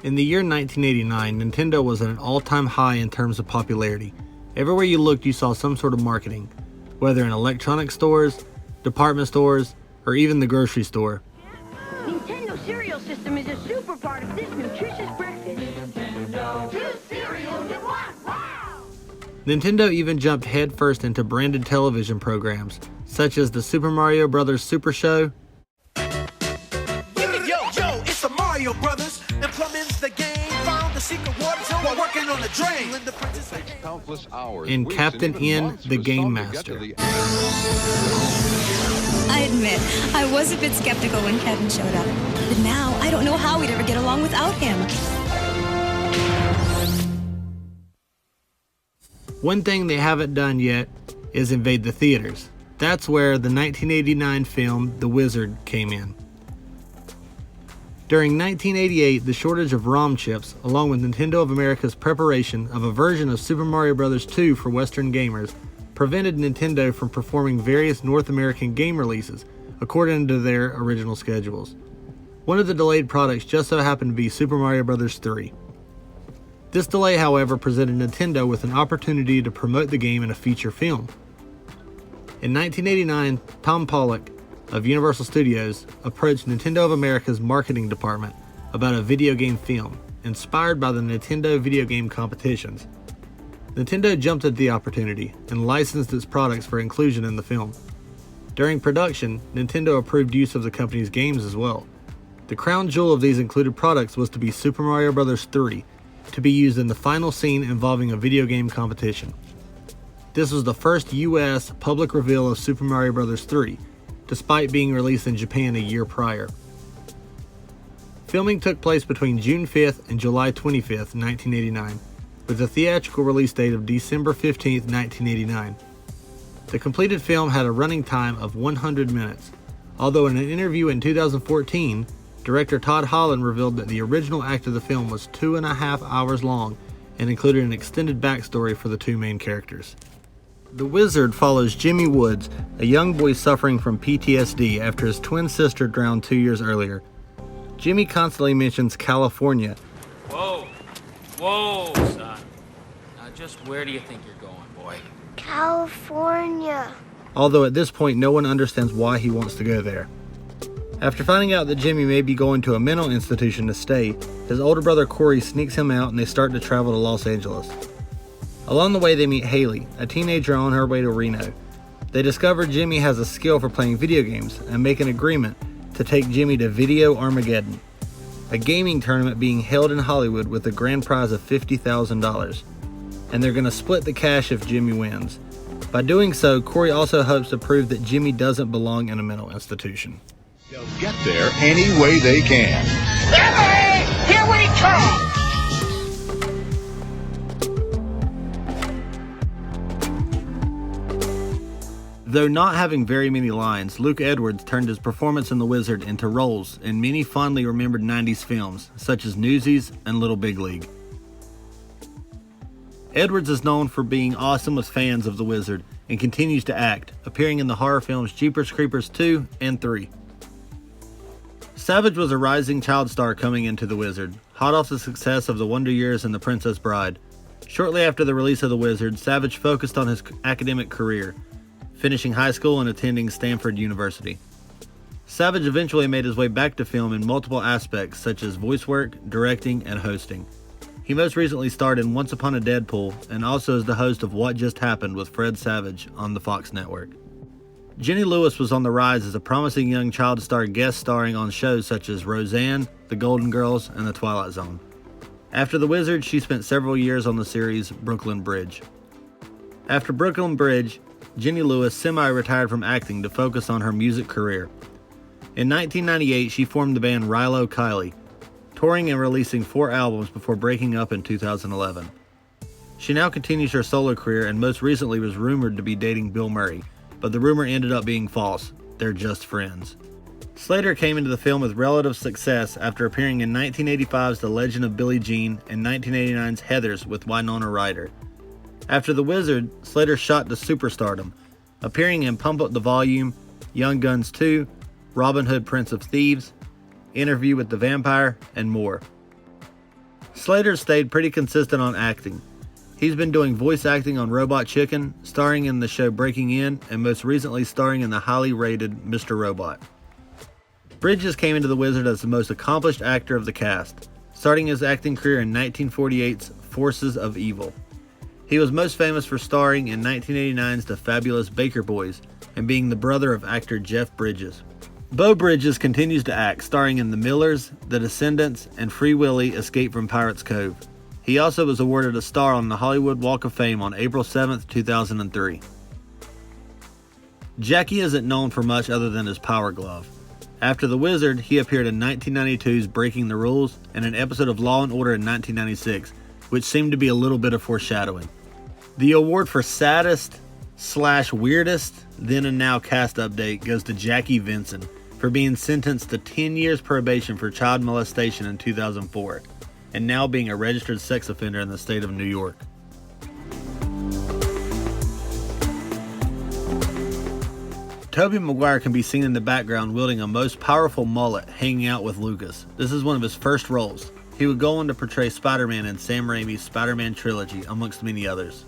In the year 1989, Nintendo was at an all-time high in terms of popularity. Everywhere you looked, you saw some sort of marketing, whether in electronic stores, department stores, or even the grocery store. Nintendo cereal system is a super part of this nutritious breakfast. Nintendo, 2 cereals in 1. Wow! Nintendo even jumped headfirst into branded television programs, such as the Super Mario Bros. Super Show. Yo, it's the Mario Brothers. And plumbing's the game. Found the secret water while working on the drain. Countless hours, And weeks, Captain and even N, months the for Game some to get Master. to the- I admit, I was a bit skeptical when Kevin showed up. But now, I don't know how we'd ever get along without him. One thing they haven't done yet is invade the theaters. That's where the 1989 film The Wizard came in. During 1988, the shortage of ROM chips, along with Nintendo of America's preparation of a version of Super Mario Bros. 2 for Western gamers, prevented Nintendo from performing various North American game releases according to their original schedules. One of the delayed products just so happened to be Super Mario Bros. 3. This delay, however, presented Nintendo with an opportunity to promote the game in a feature film. In 1989, Tom Pollock of Universal Studios approached Nintendo of America's marketing department about a video game film, inspired by the Nintendo video game competitions. Nintendo jumped at the opportunity and licensed its products for inclusion in the film. During production, Nintendo approved use of the company's games as well. The crown jewel of these included products was to be Super Mario Bros. 3, to be used in the final scene involving a video game competition. This was the first US public reveal of Super Mario Bros. 3, despite being released in Japan a year prior. Filming took place between June 5th and July 25th, 1989, with a theatrical release date of December 15th, 1989. The completed film had a running time of 100 minutes, although in an interview in 2014, director Todd Holland revealed that the original act of the film was 2.5 hours long and included an extended backstory for the two main characters. The Wizard follows Jimmy Woods, a young boy suffering from PTSD after his twin sister drowned 2 years earlier. Jimmy constantly mentions California. Whoa, son. Now just where do you think you're going, boy? California. Although at this point no one understands why he wants to go there. After finding out that Jimmy may be going to a mental institution to stay, his older brother Corey sneaks him out and they start to travel to Los Angeles. Along the way they meet Haley, a teenager on her way to Reno. They discover Jimmy has a skill for playing video games and make an agreement to take Jimmy to Video Armageddon, a gaming tournament being held in Hollywood with a grand prize of $50,000. And they're going to split the cash if Jimmy wins. By doing so, Corey also hopes to prove that Jimmy doesn't belong in a mental institution. They'll get there any way they can. Here we come! Though not having very many lines, Luke Edwards turned his performance in The Wizard into roles in many fondly remembered 90s films, such as Newsies and Little Big League. Edwards is known for being awesome with fans of The Wizard and continues to act, appearing in the horror films Jeepers Creepers 2 and 3. Savage was a rising child star coming into The Wizard, hot off the success of The Wonder Years and The Princess Bride. Shortly after the release of The Wizard, Savage focused on his academic career, finishing high school and attending Stanford University. Savage eventually made his way back to film in multiple aspects such as voice work, directing, and hosting. He most recently starred in Once Upon a Deadpool and also is the host of What Just Happened with Fred Savage on the Fox network. Jenny Lewis was on the rise as a promising young child star guest starring on shows such as Roseanne, The Golden Girls, and The Twilight Zone. After The Wizard, she spent several years on the series Brooklyn Bridge. After Brooklyn Bridge, Jenny Lewis semi-retired from acting to focus on her music career. In 1998, she formed the band Rilo Kiley, touring and releasing 4 albums before breaking up in 2011. She now continues her solo career and most recently was rumored to be dating Bill Murray, but the rumor ended up being false. They're just friends. Slater came into the film with relative success after appearing in 1985's The Legend of Billie Jean and 1989's Heathers with Winona Ryder. After The Wizard, Slater shot to superstardom, appearing in Pump Up the Volume, Young Guns 2, Robin Hood Prince of Thieves, Interview with the Vampire, and more. Slater stayed pretty consistent on acting. He's been doing voice acting on Robot Chicken, starring in the show Breaking In, and most recently starring in the highly rated Mr. Robot. Bridges came into The Wizard as the most accomplished actor of the cast, starting his acting career in 1948's Forces of Evil. He was most famous for starring in 1989's The Fabulous Baker Boys and being the brother of actor Jeff Bridges. Beau Bridges continues to act, starring in The Millers, The Descendants, and Free Willy: Escape from Pirates Cove. He also was awarded a star on the Hollywood Walk of Fame on April 7, 2003. Jackie isn't known for much other than his power glove. After The Wizard, he appeared in 1992's Breaking the Rules and an episode of Law & Order in 1996, which seemed to be a little bit of foreshadowing. The award for saddest/weirdest then and now cast update goes to Jackie Vinson for being sentenced to 10 years probation for child molestation in 2004, and now being a registered sex offender in the state of New York. Tobey Maguire can be seen in the background wielding a most powerful mullet hanging out with Lucas. This is one of his first roles. He would go on to portray Spider-Man in Sam Raimi's Spider-Man trilogy, amongst many others.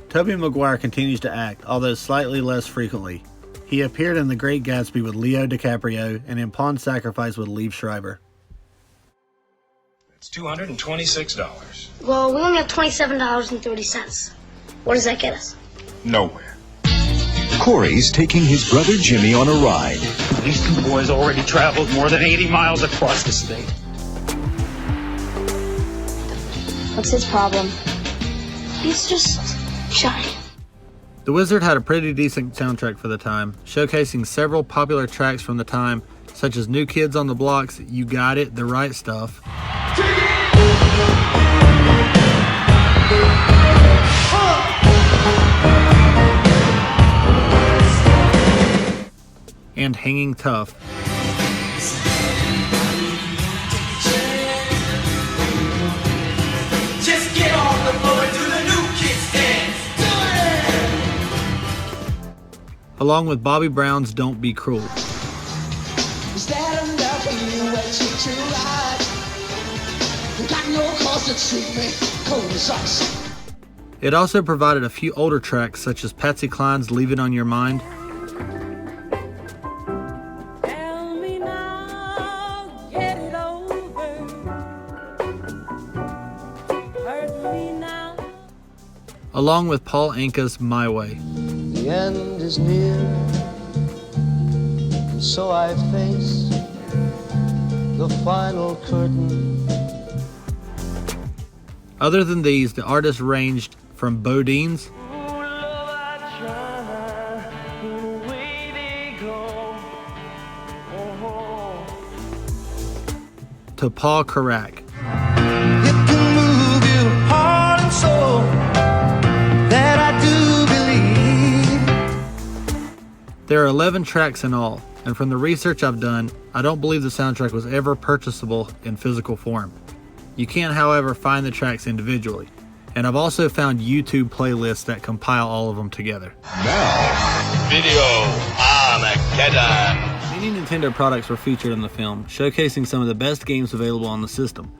Tobey Maguire continues to act, although slightly less frequently. He appeared in The Great Gatsby with Leo DiCaprio and in Pawn Sacrifice with Liev Schreiber. It's $226. Well, we only have $27.30. What does that get us? Nowhere. Corey's taking his brother Jimmy on a ride. These two boys already traveled more than 80 miles across the state. What's his problem? He's just shy. The Wizard had a pretty decent soundtrack for the time, showcasing several popular tracks from the time, such as New Kids on the Block's You Got It, The Right Stuff, and Hanging Tough. Just get on the floor and do the New Kids dance. Do it! Along with Bobby Brown's Don't Be Cruel. Is that enough for you? I treat you right. You got no cause to treat me cold as ice. It also provided a few older tracks such as Patsy Cline's Leave It On Your Mind, along with Paul Anka's My Way. The end is near, and so I face the final curtain. Other than these, the artists ranged from Bo Deans to Paul Carrack. It can move your heart and soul, that I do believe. There are 11 tracks in all, and from the research I've done, I don't believe the soundtrack was ever purchasable in physical form. You can, however, find the tracks individually, and I've also found YouTube playlists that compile all of them together. Now, Video Armageddon. Many Nintendo products were featured in the film, showcasing some of the best games available on the system.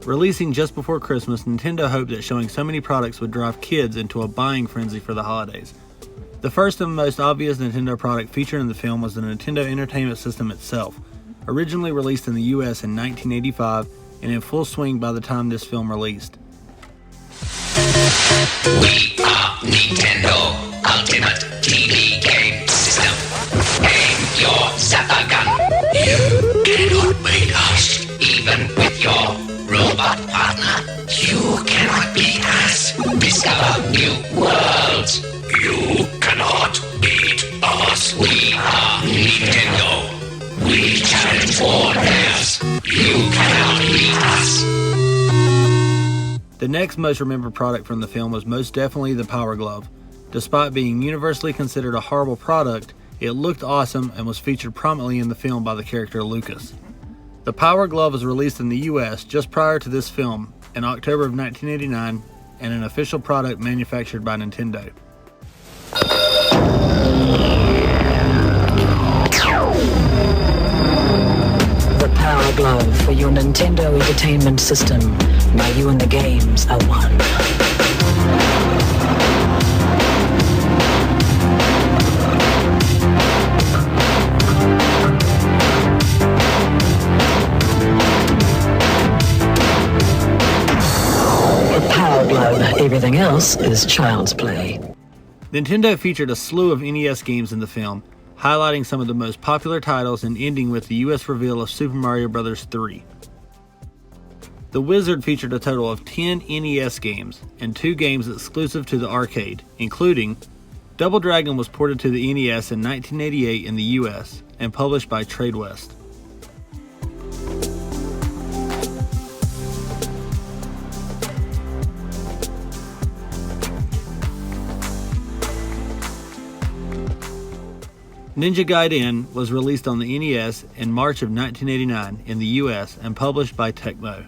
Releasing just before Christmas, Nintendo hoped that showing so many products would drive kids into a buying frenzy for the holidays. The first and most obvious Nintendo product featured in the film was the Nintendo Entertainment System itself, originally released in the US in 1985 and in full swing by the time this film released. We are Nintendo Ultimate TV Game System. Aim your zapper gun. You cannot beat us, even with your robot partner. You cannot beat us. Discover new worlds. You cannot beat us. We are Nintendo. We challenge borders. You cannot beat us. The next most remembered product from the film was most definitely the Power Glove. Despite being universally considered a horrible product, it looked awesome and was featured prominently in the film by the character Lucas. The Power Glove was released in the US just prior to this film in October of 1989 and an official product manufactured by Nintendo. The Power Glove for your Nintendo Entertainment System. Now you and the games are one. Power Glove. Everything else is child's play. Nintendo featured a slew of NES games in the film, highlighting some of the most popular titles and ending with the US reveal of Super Mario Bros. 3. The Wizard featured a total of 10 NES games and 2 games exclusive to the arcade, including Double Dragon was ported to the NES in 1988 in the US and published by Tradewest. Ninja Gaiden was released on the NES in March of 1989 in the US and published by Tecmo.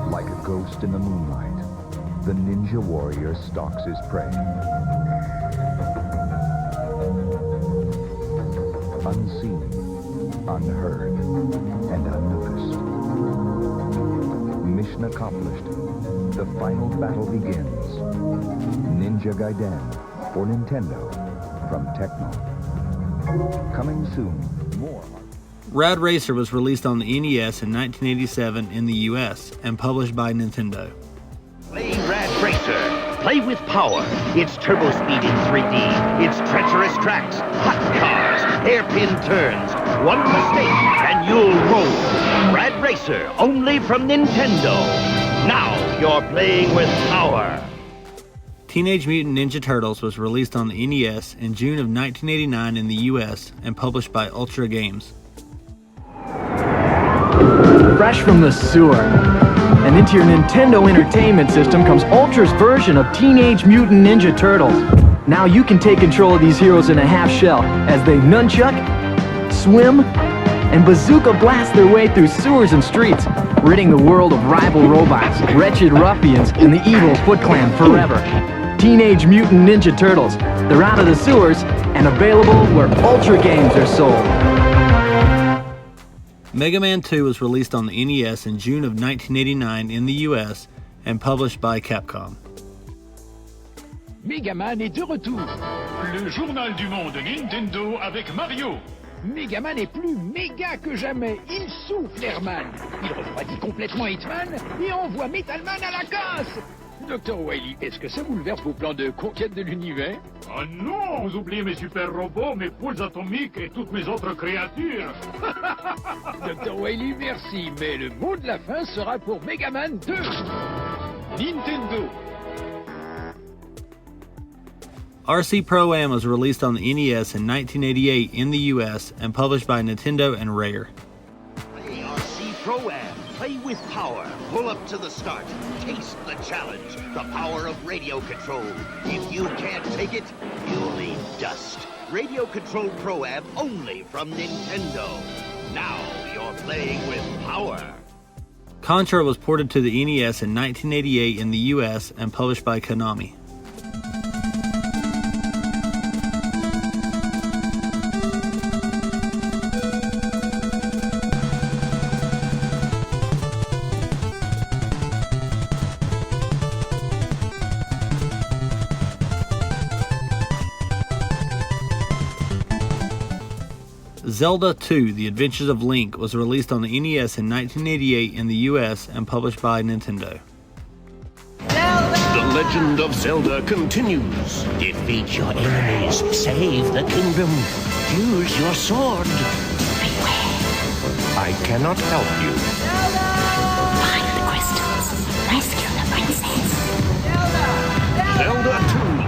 Like a ghost in the moonlight, the ninja warrior stalks his prey. Unseen, unheard, and unnoticed. Mission accomplished. The final battle begins. Ninja Gaiden for Nintendo from Tecmo. Coming soon, more. Rad Racer was released on the NES in 1987 in the US and published by Nintendo. Play Rad Racer. Play with power. It's turbo speed in 3D. It's treacherous tracks, hot cars, hairpin turns. One mistake and you'll roll. Rad Racer, only from Nintendo. Now you're playing with power. Teenage Mutant Ninja Turtles was released on the NES in June of 1989 in the US and published by Ultra Games. Fresh from the sewer and into your Nintendo Entertainment System comes Ultra's version of Teenage Mutant Ninja Turtles. Now you can take control of these heroes in a half shell as they nunchuck, swim, and bazooka blast their way through sewers and streets, ridding the world of rival robots, wretched ruffians, and the evil Foot Clan forever. Teenage Mutant Ninja Turtles. They're out of the sewers and available where Ultra Games are sold. Mega Man 2 was released on the NES in June of 1989 in the US and published by Capcom. Megaman est de retour. Le journal du monde Nintendo avec Mario. Megaman est plus méga que jamais. Il souffle Airman. Il refroidit complètement Hitman et envoie Metalman à la casse. Dr. Wily, est-ce que ça bouleverse vos plans de conquête de l'univers? Oh non, vous oubliez mes super robots, mes poules atomiques et toutes mes autres créatures. Dr. Wily, merci, mais le mot de la fin sera pour Megaman 2. Nintendo. RC Pro-Am was released on the NES in 1988 in the US and published by Nintendo and Rare. Play RC Pro-Am. Play with power. Pull up to the start. Taste the challenge. The power of radio control. If you can't take it, you'll eat dust. Radio controlled Pro-Am only from Nintendo. Now you're playing with power. Contra was ported to the NES in 1988 in the US and published by Konami. Zelda 2: The Adventures of Link was released on the NES in 1988 in the US and published by Nintendo. The Legend of Zelda continues. Defeat your enemies. Save the kingdom. Use your sword. I cannot help you. Find the crystals. Rescue the princess. Zelda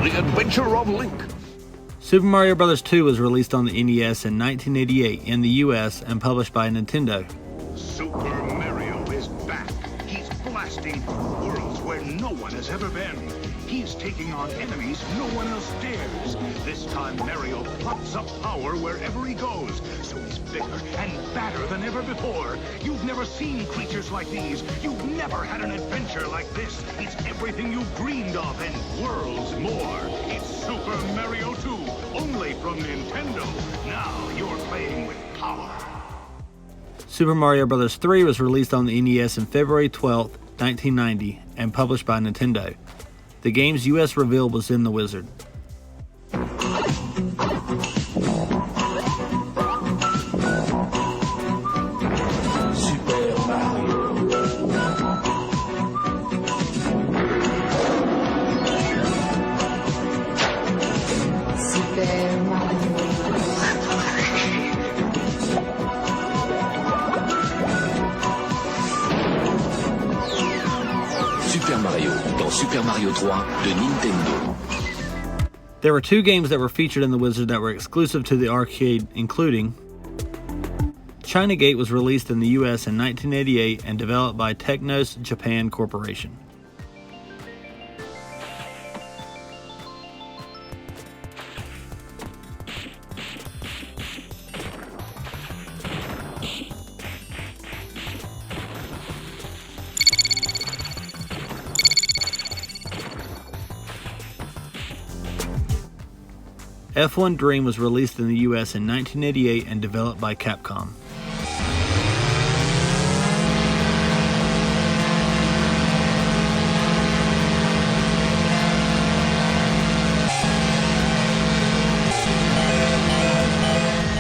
2: The Adventure of Link. Super Mario Bros. 2 was released on the NES in 1988 in the US and published by Nintendo. Super Mario is back. He's blasting through worlds where no one has ever been. He's taking on enemies no one else dares. This time Mario pops up power wherever he goes, so he's bigger and badder than ever before. You've never seen creatures like these. You've never had an adventure like this. It's everything you've dreamed of and worlds more. It's Super Mario 2, only from Nintendo. Now you're playing with power. Super Mario Bros. 3 was released on the NES on February 12, 1990, and published by Nintendo. The game's US reveal was in The Wizard. Super Mario dans Super Mario 3 de Nintendo. There were 2 games that were featured in The Wizard that were exclusive to the arcade, including China Gate was released in the US in 1988 and developed by Technos Japan Corporation. F1 Dream was released in the US in 1988 and developed by Capcom.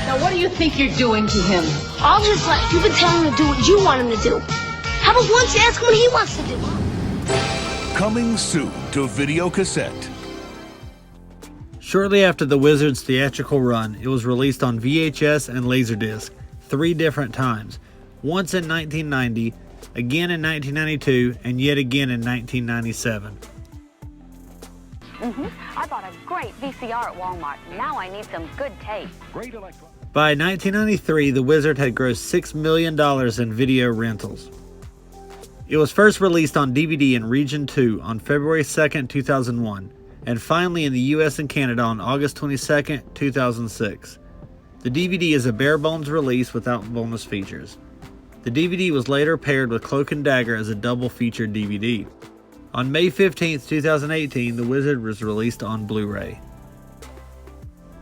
Now what do you think you're doing to him? All his life, you've been telling him to do what you want him to do. How about once you ask him what he wants to do? Coming soon to video cassette. Shortly after The Wizard's theatrical run, it was released on VHS and Laserdisc 3 different times, once in 1990, again in 1992, and yet again in 1997. I bought a great VCR at Walmart. Now I need some good tape. By 1993, The Wizard had grossed $6 million in video rentals. It was first released on DVD in Region 2 on February 2, 2001. And finally in the US and Canada on August 22, 2006. The DVD is a bare-bones release without bonus features. The DVD was later paired with Cloak and Dagger as a double-featured DVD. On May 15, 2018, The Wizard was released on Blu-ray.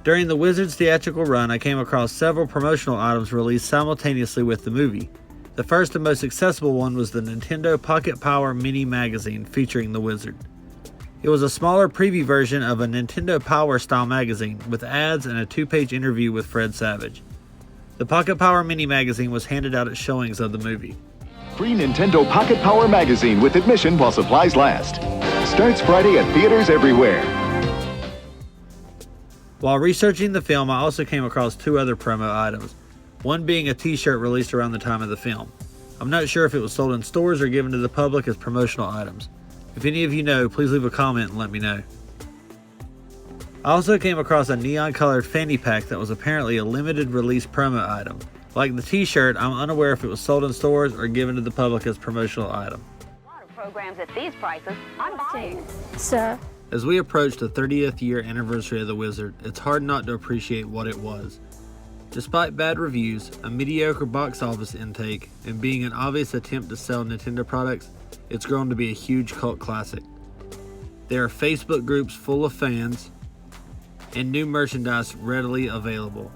During The Wizard's theatrical run, I came across several promotional items released simultaneously with the movie. The first and most accessible one was the Nintendo Pocket Power Mini Magazine featuring The Wizard. It was a smaller preview version of a Nintendo Power style magazine with ads and a 2-page interview with Fred Savage. The Pocket Power Mini Magazine was handed out at showings of the movie. Free Nintendo Pocket Power Magazine with admission while supplies last. Starts Friday at theaters everywhere. While researching the film, I also came across 2 other promo items, one being a t-shirt released around the time of the film. I'm not sure if it was sold in stores or given to the public as promotional items. If any of you know, please leave a comment and let me know. I also came across a neon-colored fanny pack that was apparently a limited release promo item. Like the t-shirt, I'm unaware if it was sold in stores or given to the public as promotional item. A lot of programs at these prices. I'm buying. Sir. As we approach the 30th year anniversary of The Wizard, it's hard not to appreciate what it was. Despite bad reviews, a mediocre box office intake, and being an obvious attempt to sell Nintendo products, it's grown to be a huge cult classic. There are Facebook groups full of fans, and new merchandise readily available.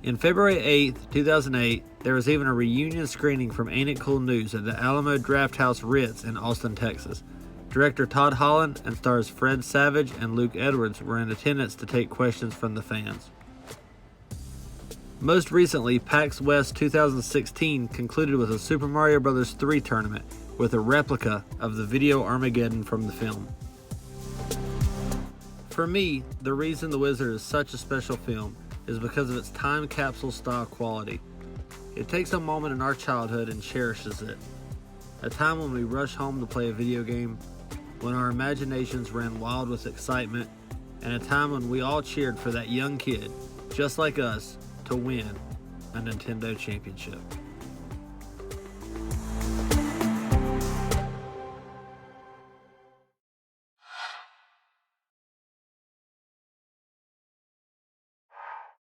In February 8, 2008, there was even a reunion screening from Ain't It Cool News at the Alamo Drafthouse Ritz in Austin, Texas. Director Todd Holland and stars Fred Savage and Luke Edwards were in attendance to take questions from the fans. Most recently, PAX West 2016 concluded with a Super Mario Bros. 3 tournament with a replica of the video Armageddon from the film. For me, the reason The Wizard is such a special film is because of its time capsule style quality. It takes a moment in our childhood and cherishes it. A time when we rush home to play a video game, when our imaginations ran wild with excitement, and a time when we all cheered for that young kid, just like us, to win a Nintendo Championship.